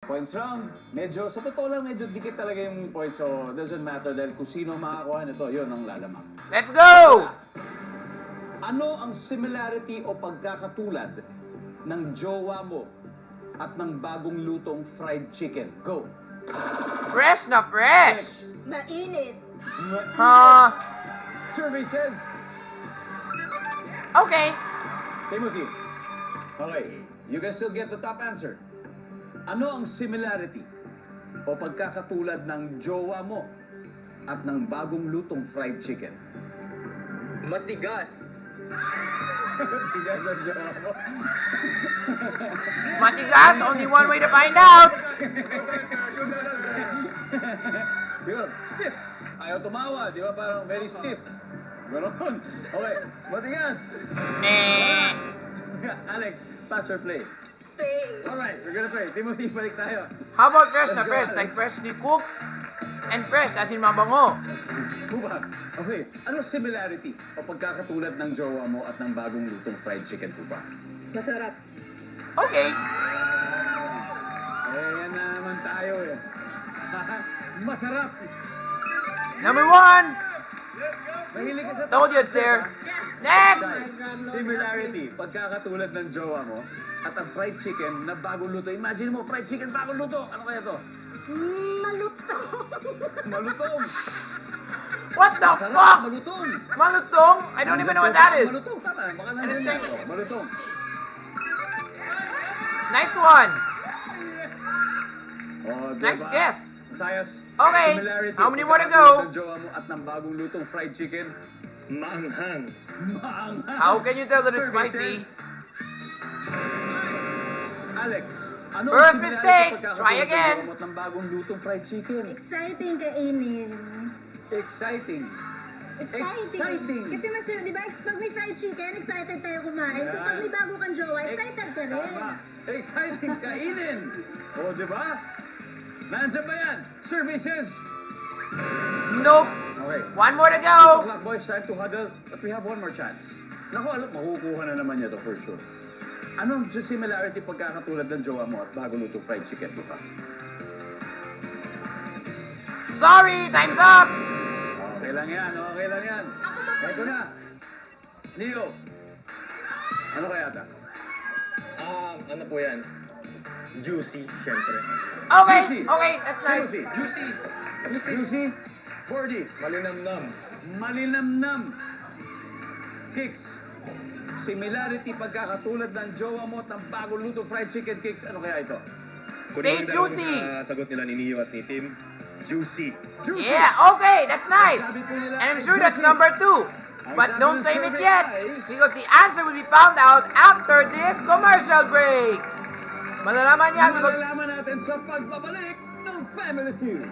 Points round. Medyo, sa totoo lang, medyo dikit talaga yung points. So, doesn't matter dahil kung sino makakuha nito, yun ang lalamang. Let's go! Ano ang similarity o pagkakatulad ng jowa mo at ng bagong lutong fried chicken? Go! Fresh na fresh! Mainit. Ha? Survey says, Okay. Timothy. Okay, you can still get the top answer. Ano ang similarity o pagkakatulad ng jowa mo at ng bagong lutong fried chicken? Matigas. Matigas ang jowa mo. Matigas, only one way to find out. Siguro, stiff. Ayaw tumawa, di ba? Parang very stiff. Ganon. Okay, matigas. Eh. Alex, pass or play? Play. Alright, we're gonna play. Timothy, balik tayo. How about fresh na Let's go, fresh? Alex. Like freshly cooked and fresh as in mabango. Kuba, okay, ano similarity o pagkakatulad ng jowa mo at ng bagong lutong fried chicken, Kuba? Masarap. Okay. Yan na naman tayo eh. Masarap. Number one. Mahilig ka sa Told you it's there. Next. Similarity, pagkakatulad ng jowa mo at ang fried chicken na bagong luto. Imagine mo, fried chicken bagong luto. Ano kaya to? Malutong. Malutong. What the Masarap, fuck? malutong. Malutong? I don't even know what that is. Malutong, tama. Baka And nandiyan it's yan. like- Oh, malutong. Nice one. Oh, diba? Next guess. Matthias, Okay, similarity how many more to pagkakatulad go? ng jowa mo at ng bagong lutong fried chicken. Maanghang. Maanghang. How can you tell that it's Survey spicy? says- Alex, ano ang First similarity mistake. pagkakatulad Try ng again. jowa mo at ng bagong lutong fried chicken? Exciting kainin. Exciting. Exciting. Kasi masarap, di ba? Pag may fried chicken, excited tayo kumain. So pag may bago kang jowa, excited ka rin. Tama. Exciting kainin. O, di ba? Nandiyan ba yan? Services. Nope. Okay. One more to Ito, go. clock boys, time to huddle. But we have one more chance. Naku, alam, makukuha na naman niya to for sure. Ano ang similarity pagkakatulad ng jowa mo at bago lutong fried chicken, di ba? Sorry, time's up. Okay lang yan, okay lang yan. Ito na. Leo. Ano kaya ta? Ano po yan? Juicy, syempre. Okay, Juicy. okay, that's nice. Juicy. Juicy. Juicy. 40. Malinamnam. Malinamnam. Kicks. Similarity pagkakatulad ng jowa mo at ng bagong luto fried chicken kicks. Ano kaya ito? Say juicy. Sagot nila ni Neo at ni Tim. Juicy. Juicy. Yeah, okay, that's nice. Sabi po nila And I'm ay sure that's juicy. number 2. But don't claim it yet, because the answer will be found out after this commercial break. Malalaman yan sa Malalaman natin sa pagbabalik ng Family Feud.